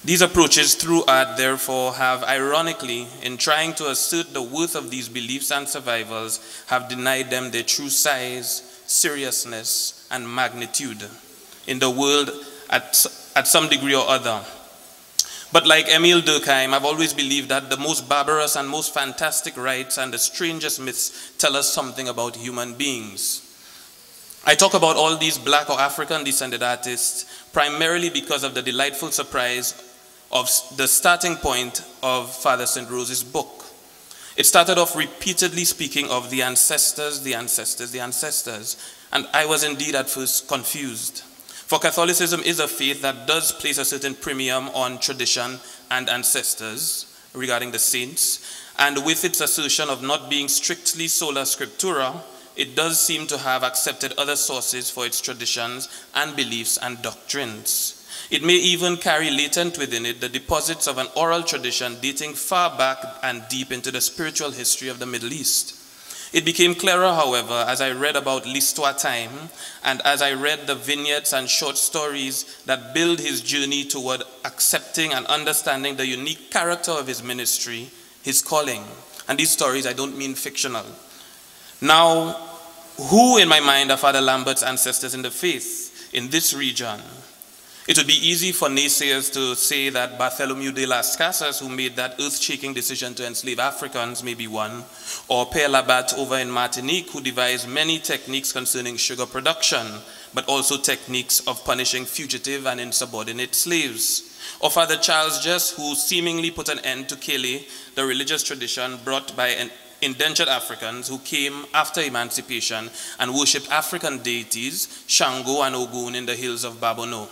These approaches through art, therefore, have ironically, in trying to assert the worth of these beliefs and survivals, have denied them their true size, seriousness, and magnitude in the world at some degree or other. But like Emile Durkheim, I've always believed that the most barbarous and most fantastic rites and the strangest myths tell us something about human beings. I talk about all these Black or African descended artists primarily because of the delightful surprise of the starting point of Father St. Rose's book. It started off repeatedly speaking of the ancestors, the ancestors, the ancestors, and I was indeed at first confused. For Catholicism is a faith that does place a certain premium on tradition and ancestors regarding the saints, and with its assertion of not being strictly sola scriptura, it does seem to have accepted other sources for its traditions and beliefs and doctrines. It may even carry latent within it the deposits of an oral tradition dating far back and deep into the spiritual history of the Middle East. It became clearer, however, as I read about l'histoire time and as I read the vignettes and short stories that build his journey toward accepting and understanding the unique character of his ministry, his calling. And these stories, I don't mean fictional. Now, who in my mind are Father Lambert's ancestors in the faith in this region? It would be easy for naysayers to say that Bartholomew de las Casas, who made that earth-shaking decision to enslave Africans, may be one, or Père Labat over in Martinique, who devised many techniques concerning sugar production, but also techniques of punishing fugitive and insubordinate slaves. Or Father Charles Jess, who seemingly put an end to Kele, the religious tradition brought by indentured Africans who came after emancipation and worshipped African deities, Shango and Ogun, in the hills of Babono.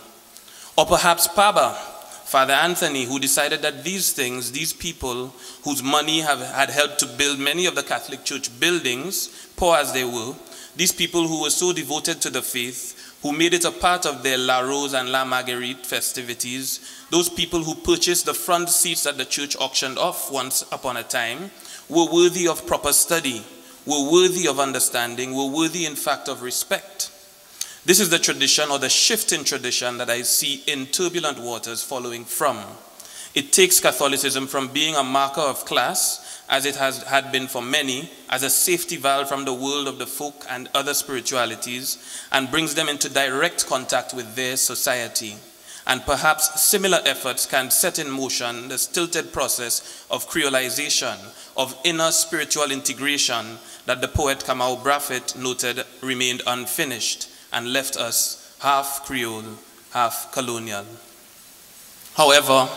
Or perhaps Paba, Father Anthony, who decided that these things, these people whose money had helped to build many of the Catholic Church buildings, poor as they were, these people who were so devoted to the faith, who made it a part of their La Rose and La Marguerite festivities, those people who purchased the front seats that the church auctioned off once upon a time, were worthy of proper study, were worthy of understanding, were worthy, in fact, of respect. This is the tradition or the shift in tradition that I see in Turbulent Waters following from. It takes Catholicism from being a marker of class, as it had been for many, as a safety valve from the world of the folk and other spiritualities, and brings them into direct contact with their society. And perhaps similar efforts can set in motion the stilted process of creolization, of inner spiritual integration that the poet Kamau Braffet noted remained unfinished and left us half Creole, half colonial. However,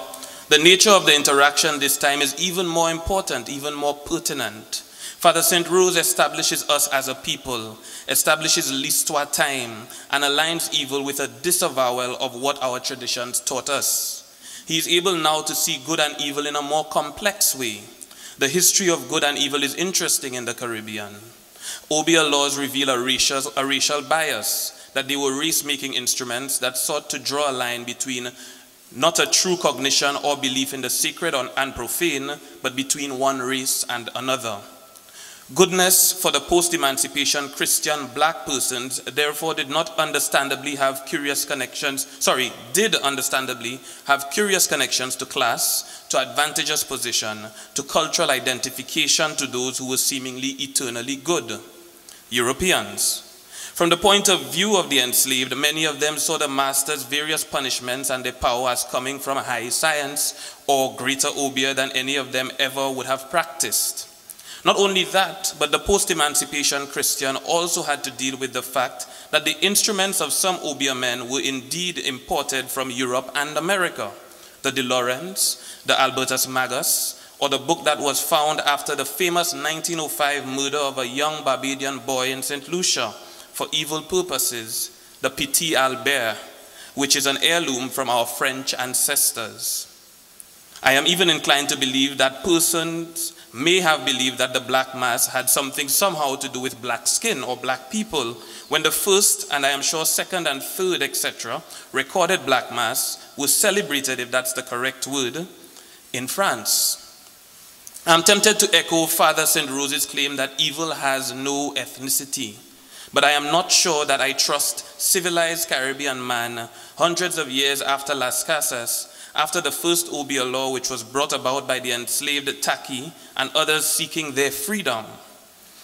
the nature of the interaction this time is even more important, even more pertinent. Father St. Rose establishes us as a people, establishes l'histoire time, and aligns evil with a disavowal of what our traditions taught us. He is able now to see good and evil in a more complex way. The history of good and evil is interesting in the Caribbean. Obeah laws reveal a racial bias, that they were race-making instruments that sought to draw a line between not a true cognition or belief in the sacred and profane, but between one race and another. Goodness for the post-emancipation Christian black persons therefore did understandably have curious connections to class, to advantageous position, to cultural identification to those who were seemingly eternally good. Europeans. From the point of view of the enslaved, many of them saw the masters' various punishments and their power as coming from high science or greater obeah than any of them ever would have practiced. Not only that, but the post-emancipation Christian also had to deal with the fact that the instruments of some obeah men were indeed imported from Europe and America. The De Laurens, the Albertus Magus, or the book that was found after the famous 1905 murder of a young Barbadian boy in St. Lucia for evil purposes, the Petit Albert, which is an heirloom from our French ancestors. I am even inclined to believe that persons may have believed that the Black Mass had something somehow to do with black skin or black people, when the first, and I am sure second and third, etc., recorded Black Mass was celebrated, if that's the correct word, in France. I'm tempted to echo Father St. Rose's claim that evil has no ethnicity. But I am not sure that I trust civilized Caribbean man hundreds of years after Las Casas, after the first Obia law, which was brought about by the enslaved Taki and others seeking their freedom.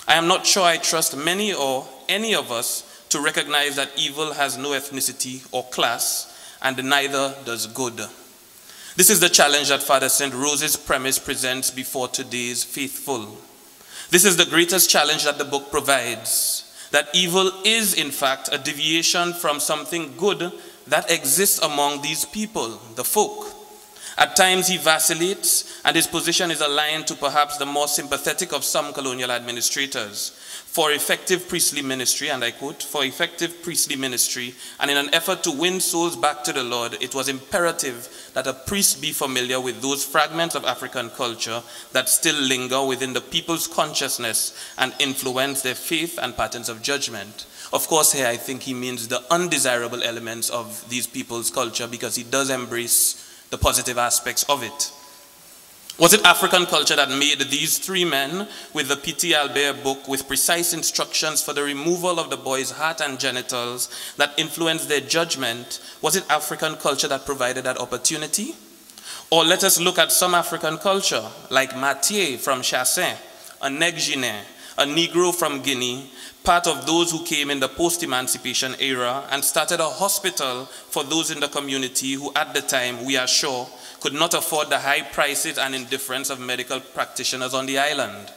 I am not sure I trust many or any of us to recognize that evil has no ethnicity or class, and neither does good. This is the challenge that Father St. Rose's premise presents before today's faithful. This is the greatest challenge that the book provides, that evil is in fact a deviation from something good that exists among these people, the folk. At times he vacillates, and his position is aligned to perhaps the more sympathetic of some colonial administrators. For effective priestly ministry, and I quote, for effective priestly ministry, and in an effort to win souls back to the Lord, it was imperative that a priest be familiar with those fragments of African culture that still linger within the people's consciousness and influence their faith and patterns of judgment. Of course, here I think he means the undesirable elements of these people's culture, because he does embrace the positive aspects of it. Was it African culture that made these three men with the P.T. Lambert book with precise instructions for the removal of the boy's heart and genitals that influenced their judgment? Was it African culture that provided that opportunity? Or let us look at some African culture, like Mathieu from Chassin, a Neg-Guinean, a Negro from Guinea, part of those who came in the post-emancipation era and started a hospital for those in the community who at the time, we are sure, could not afford the high prices and indifference of medical practitioners on the island.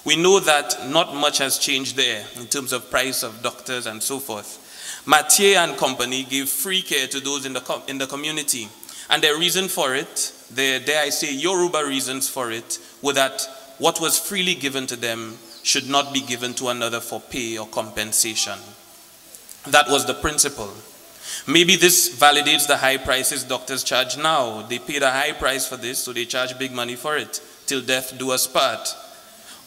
We know that not much has changed there in terms of price of doctors and so forth. Mathieu and company gave free care to those in the community, and their reason for it, dare I say Yoruba reasons for it, were that what was freely given to them should not be given to another for pay or compensation. That was the principle. Maybe this validates the high prices doctors charge now. They paid a high price for this, so they charge big money for it, till death do us part.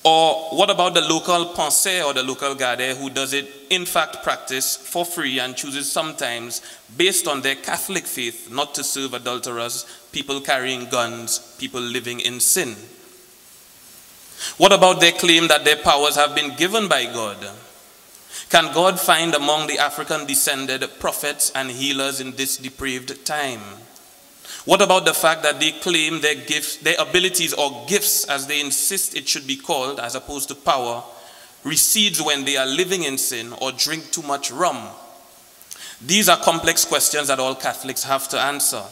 Or what about the local penseur or the local garde who does it, in fact, practice for free and chooses sometimes, based on their Catholic faith, not to serve adulterers, people carrying guns, people living in sin? What about their claim that their powers have been given by God? Can God find among the African-descended prophets and healers in this depraved time? What about the fact that they claim their gifts, their abilities or gifts, as they insist it should be called, as opposed to power, recedes when they are living in sin or drink too much rum? These are complex questions that all Catholics have to answer.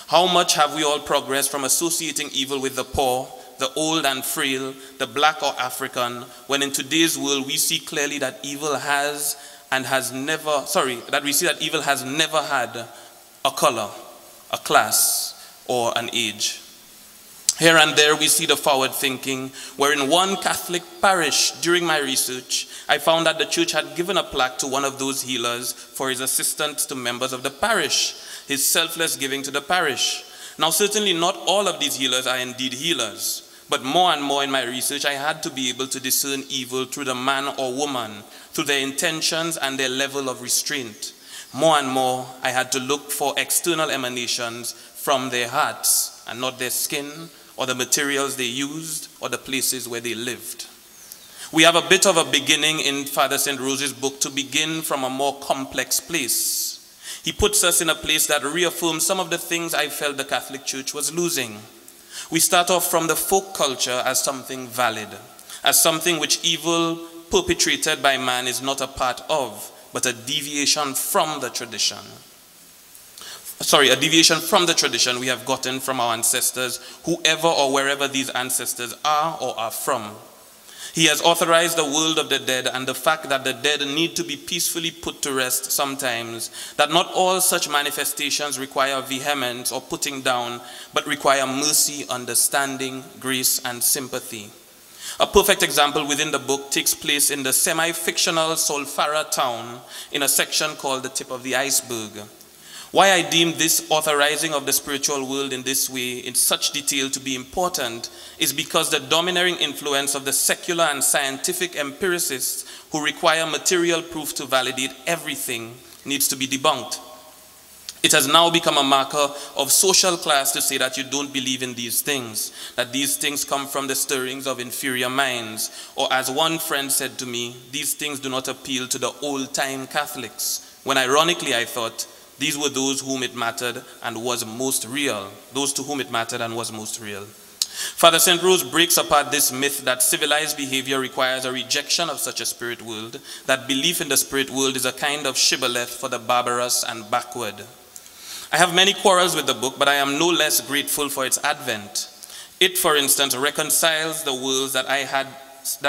How much have we all progressed from associating evil with the poor, the old and frail, the black or African, when in today's world we see clearly that evil has never had a color, a class, or an age. Here and there we see the forward thinking, where in one Catholic parish during my research, I found that the church had given a plaque to one of those healers for his assistance to members of the parish, his selfless giving to the parish. Now certainly not all of these healers are indeed healers, but more and more in my research, I had to be able to discern evil through the man or woman, through their intentions and their level of restraint. More and more, I had to look for external emanations from their hearts and not their skin or the materials they used or the places where they lived. We have a bit of a beginning in Father St. Rose's book to begin from a more complex place. He puts us in a place that reaffirms some of the things I felt the Catholic Church was losing. We start off from the folk culture as something valid, as something which evil perpetrated by man is not a part of, but a deviation from the tradition. A deviation from the tradition we have gotten from our ancestors, whoever or wherever these ancestors are or are from. He has authorized the world of the dead and the fact that the dead need to be peacefully put to rest sometimes, that not all such manifestations require vehemence or putting down, but require mercy, understanding, grace, and sympathy. A perfect example within the book takes place in the semi-fictional Solfara town in a section called The Tip of the Iceberg. Why I deem this authorizing of the spiritual world in this way in such detail to be important is because the domineering influence of the secular and scientific empiricists who require material proof to validate everything needs to be debunked. It has now become a marker of social class to say that you don't believe in these things, that these things come from the stirrings of inferior minds. Or as one friend said to me, these things do not appeal to the old-time Catholics, when ironically I thought these were those whom it mattered and was most real, those to whom it mattered and was most real. Father St. Rose breaks apart this myth that civilized behavior requires a rejection of such a spirit world, that belief in the spirit world is a kind of shibboleth for the barbarous and backward. I have many quarrels with the book, but I am no less grateful for its advent. It, for instance, reconciles the worlds that I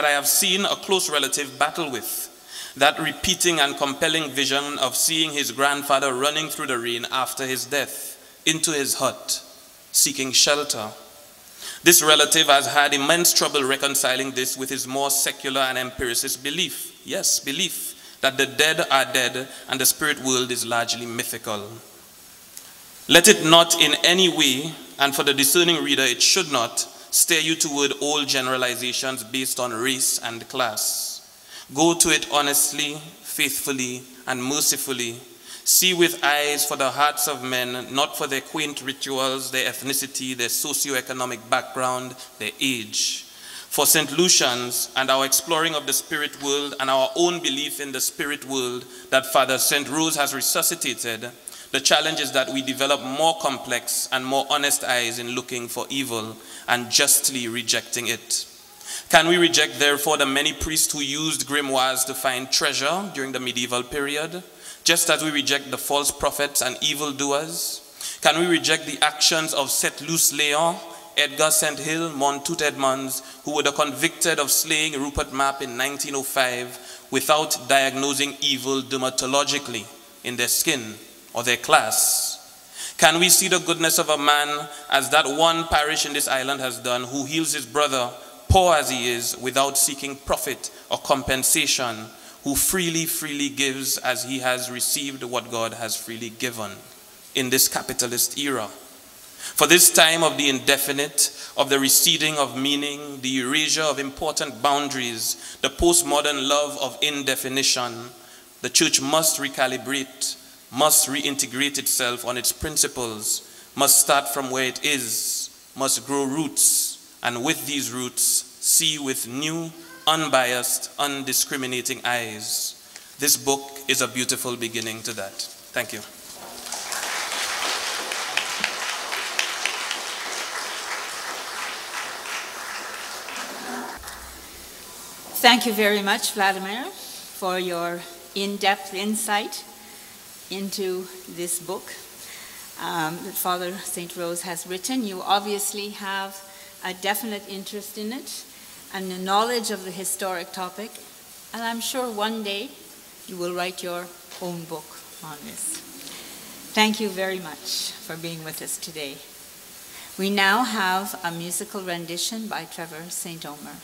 have seen a close relative battle with. That repeating and compelling vision of seeing his grandfather running through the rain after his death into his hut, seeking shelter. This relative has had immense trouble reconciling this with his more secular and empiricist belief. Yes, belief that the dead are dead and the spirit world is largely mythical. Let it not in any way, and for the discerning reader it should not, steer you toward old generalizations based on race and class. Go to it honestly, faithfully, and mercifully. See with eyes for the hearts of men, not for their quaint rituals, their ethnicity, their socioeconomic background, their age. For St. Lucian's and our exploring of the spirit world and our own belief in the spirit world that Father St. Rose has resuscitated, the challenge is that we develop more complex and more honest eyes in looking for evil and justly rejecting it. Can we reject, therefore, the many priests who used grimoires to find treasure during the medieval period, just as we reject the false prophets and evildoers? Can we reject the actions of Saint-Luce Léon, Edgar St. Hill, Montaut Edmonds, who were convicted of slaying Rupert Mapp in 1905 without diagnosing evil dermatologically in their skin or their class? Can we see the goodness of a man, as that one parish in this island has done, who heals his brother, poor as he is, without seeking profit or compensation, who freely gives as he has received what God has freely given in this capitalist era? For this time of the indefinite, of the receding of meaning, the erasure of important boundaries, the postmodern love of indefinition, the church must recalibrate, must reintegrate itself on its principles, must start from where it is, must grow roots, and with these roots, see with new, unbiased, undiscriminating eyes. This book is a beautiful beginning to that. Thank you. Thank you very much, Vladimir, for your in-depth insight into this book that Father St. Rose has written. You obviously have a definite interest in it and a knowledge of the historic topic, and I'm sure one day you will write your own book on this. Thank you very much for being with us today. We now have a musical rendition by Trevor St. Omer.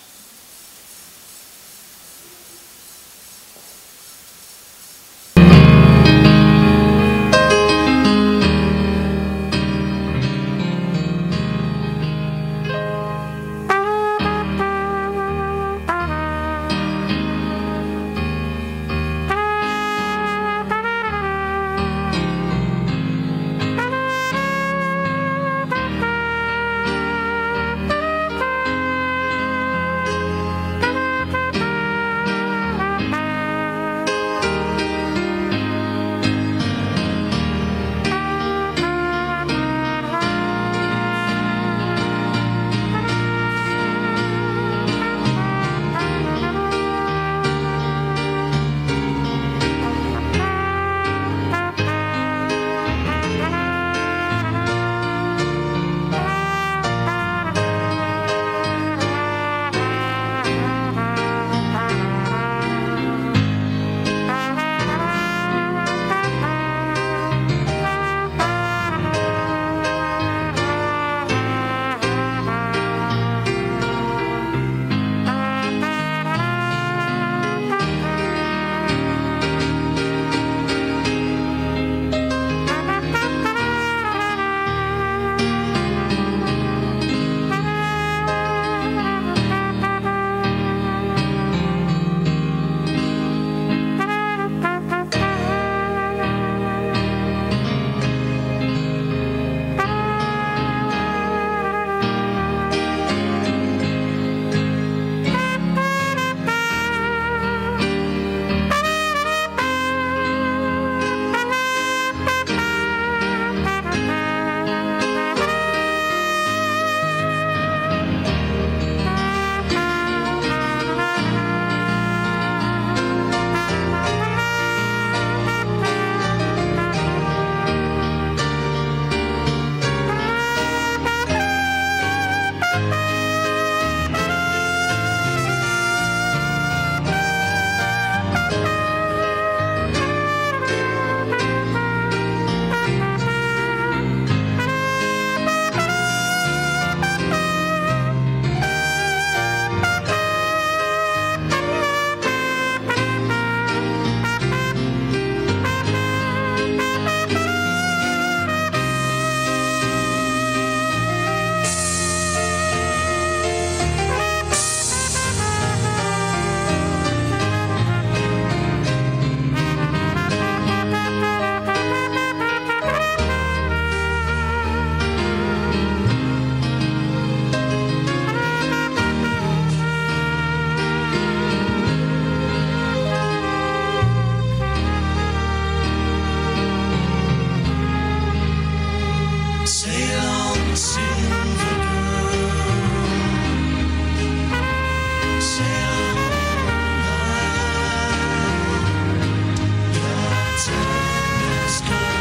sky.